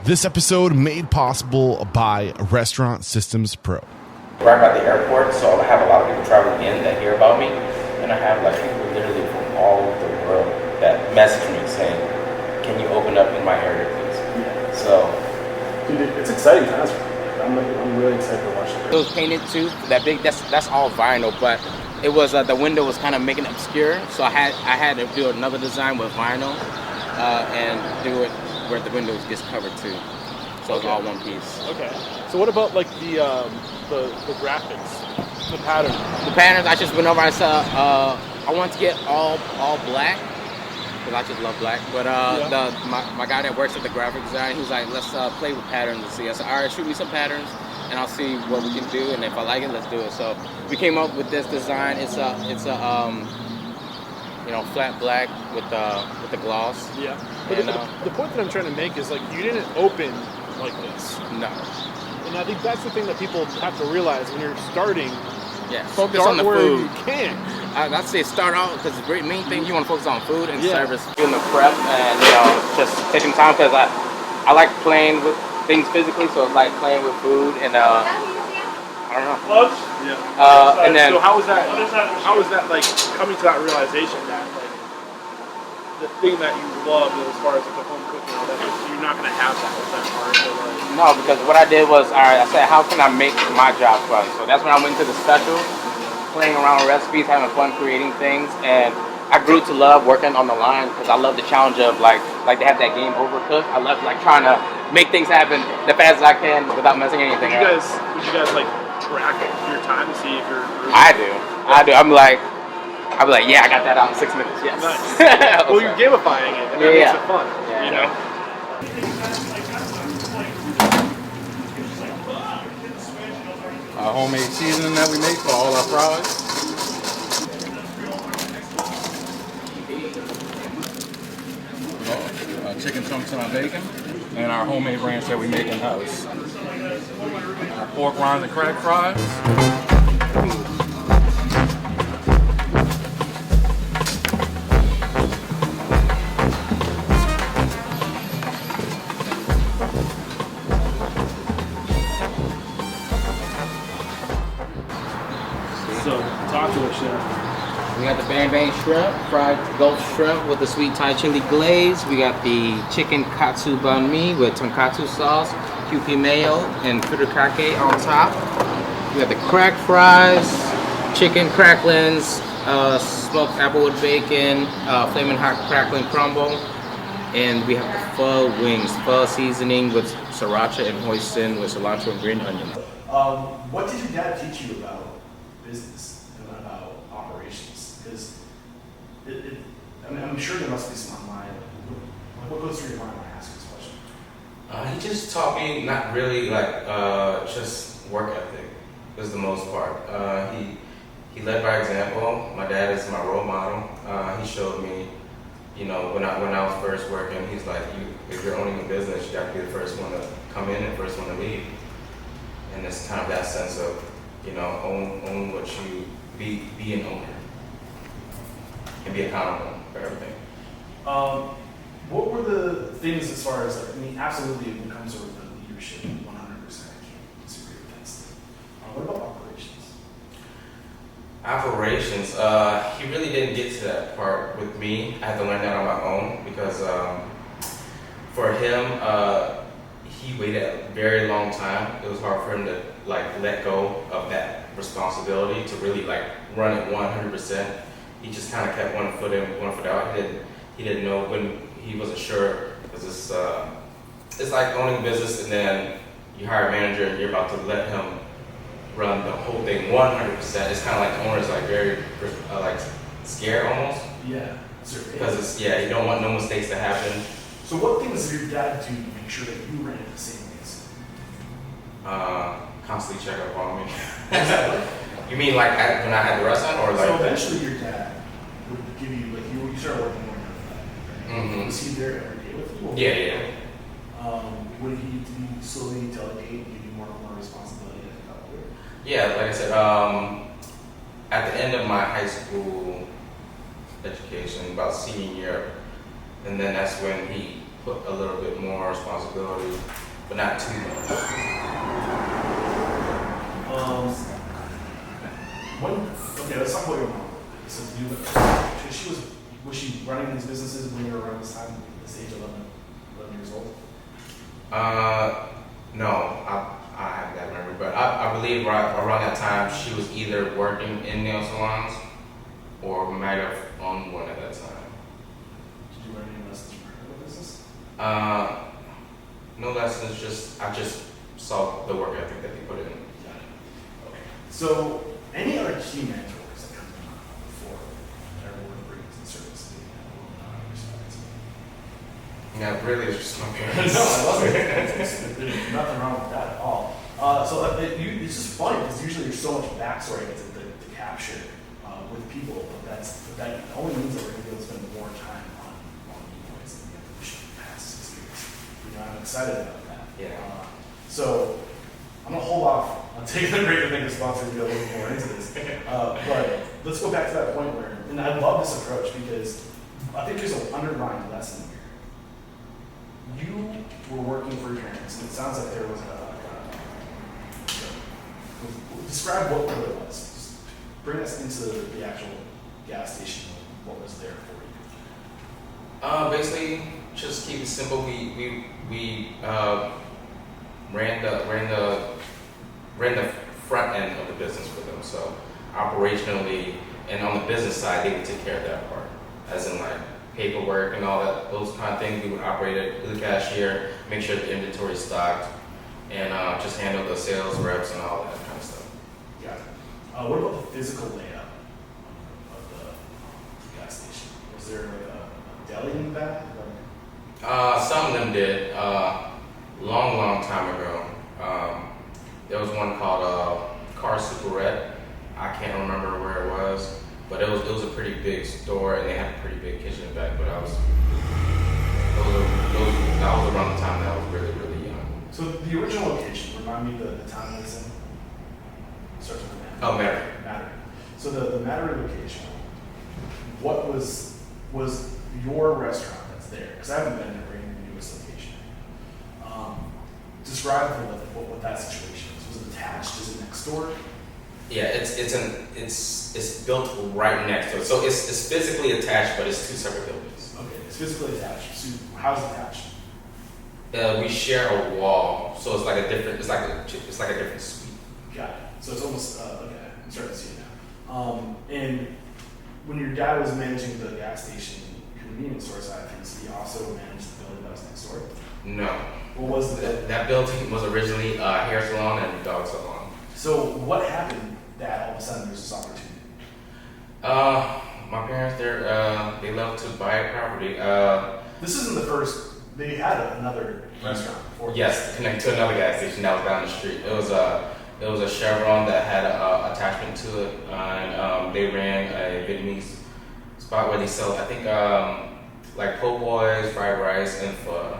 This episode made possible by Restaurant Systems Pro. Right by the airport, so I have a lot of people traveling in that hear about me, and I have like people literally from all over the world that message me saying, "Can you open up in my area, please?" Yeah. So, dude, it's exciting times. I'm really excited to watch it. It was painted too. That big, that's all vinyl, but it was the window was kind of making it obscure, so I had to do another design with vinyl and do it where the windows gets covered too. So it's all one piece. Okay. So what about like the graphics, the pattern? The patterns, I just went over. I said I want to get all black because I just love black. But my guy that works at the graphic design, he's like, let's play with patterns and see. I said, all right, shoot me some patterns, and I'll see what we can do. And if I like it, let's do it. So we came up with this design. It's a flat black with the gloss. Yeah. But and, the point that I'm trying to make is like you didn't open like this. No. And I think that's the thing that people have to realize when you're starting. Yeah. Focus on the where food. You can. I'd say start out because the main thing you want to focus on food and Yeah. service. Doing the prep and just taking time because I like playing with things physically, so it's like playing with food and I don't know. Gloves? Yeah. And then so how was that? How was that like coming to that realization that like the thing that you love as far as like the home cooking and all that, you're not gonna have that with that part? So, like, no, because what I did was I said, how can I make my job fun? So that's when I went to the special, playing around with recipes, having fun creating things, and I grew to love working on the line because I love the challenge of like they have that game Overcooked. I love like trying to make things happen the fastest I can without messing anything up. Would you guys like track your time to see if you're? I do. I'll be like, yeah, I got that out in 6 minutes. Yes. Nice. Well, you're gamifying it, and that makes it fun. Yeah. You know. Our homemade seasoning that we make for all our fries. Chicken chunks and our bacon, and our homemade ranch that we make in house. Our pork rinds and crack fries. So talk to us, Chef. We got the bang bang shrimp, fried gulf shrimp with the sweet Thai chili glaze. We got the chicken katsu banh mi with tonkatsu sauce, QP mayo, and furikake on top. We got the crack fries, chicken cracklings, smoked applewood bacon, flaming hot crackling crumble, and we have the pho wings, pho seasoning with sriracha and hoisin with cilantro and green onion. What did your dad teach you about business and about operations? Because I'm sure there must be some online. What goes through your mind when I ask this question? He just taught me not really like just work ethic is the most part. He led by example. My dad is my role model. He showed me, when I was first working, he's like, if you're owning a business, you got to be the first one to come in and first one to leave. And it's kind of that sense of, own what you be an owner and be accountable for everything. What were the things as far as absolutely when it comes to the leadership, 100% I can't disagree with that stuff. What about operations? Operations, he really didn't get to that part with me. I had to learn that on my own because for him, he waited a very long time. It was hard for him to let go of that responsibility to really run it 100%. He just kind of kept one foot in, one foot out. He didn't know when he wasn't sure because it's like owning a business and then you hire a manager and you're about to let him run the whole thing 100%. It's kind of like the owner's very scared almost. Yeah. Because you don't want no mistakes to happen. So what things did your dad do to make sure that you ran it the same ways? Constantly check up on me. You mean when I had the restaurant or So eventually your dad would give you you started working more than that, right? Mm-hmm. Was he there every day with you? Yeah. Would he slowly delegate and give you more and more responsibility as you got older? Yeah, like I said, at the end of my high school education, about senior year, and then that's when he put a little bit more responsibility, but not too much. Okay, let's talk about your mom. So was she running these businesses when you were around this time, this age, 11 years old? No, I have that memory, but I believe around that time she was either working in nail salons or might have owned one at that time. Did you learn any lessons from her business? No lessons, I just saw the work ethic that they put in. Got it. Okay. So, any other key mentors that come to mind before everyone brings in service to Yeah, really, it's just my No, parents. I love it. There's nothing wrong with that at all. It's just funny because usually there's so much backstory to capture with people, but that only means that we're going to be able to spend more time on Banh Mi Boys than we have the past 6 years. I'm excited about that. Yeah. So I'm gonna hold off on taking the break and make the sponsor to go a little more into this. But let's go back to that point where, and I love this approach because I think there's an underlying lesson here. You were working for your parents, and it sounds like there was describe what it was. Just bring us into the actual gas station. What was there for you? Basically, just keep it simple. We ran the front end of the business for them. So operationally and on the business side, they would take care of that part, as in like paperwork and all that, those kind of things. We would operate it with the cashier, make sure the inventory is stocked, and just handle the sales reps and all that kind of stuff. Got it. What about the physical layout of the gas station? Was there like a deli in the back? Some of them did. Long time ago. There was one called Car Super Red. I can't remember where it was, but it was a pretty big store, and they had a pretty big kitchen in the back. But that was around the time that I was really young. So the original location, remind me the town it was in? Starts with an M. Oh, Mary. Matter. So the Matter location, what was your restaurant that's there? Because I haven't been there for any newest location. Describe what that situation is. Was it attached? Is it next door? Yeah, it's built right next to it. So it's physically attached, but it's two separate buildings. Okay, it's physically attached. So how's it attached? We share a wall, so it's like a different suite. Got it. So it's almost okay. I'm starting to see it now. And when your dad was managing the gas station convenience store side of things, he also managed the building that was next door. No. What was That building was originally a hair salon and dog salon. So what happened that all of a sudden there's this opportunity? My parents, they love to buy a property. This isn't the first. They had another restaurant before. Yes, connected to another gas station that was down the street. It was a Chevron that had an attachment to it, and they ran a Vietnamese spot where they sell, I think, like po' boys, fried rice, and pho.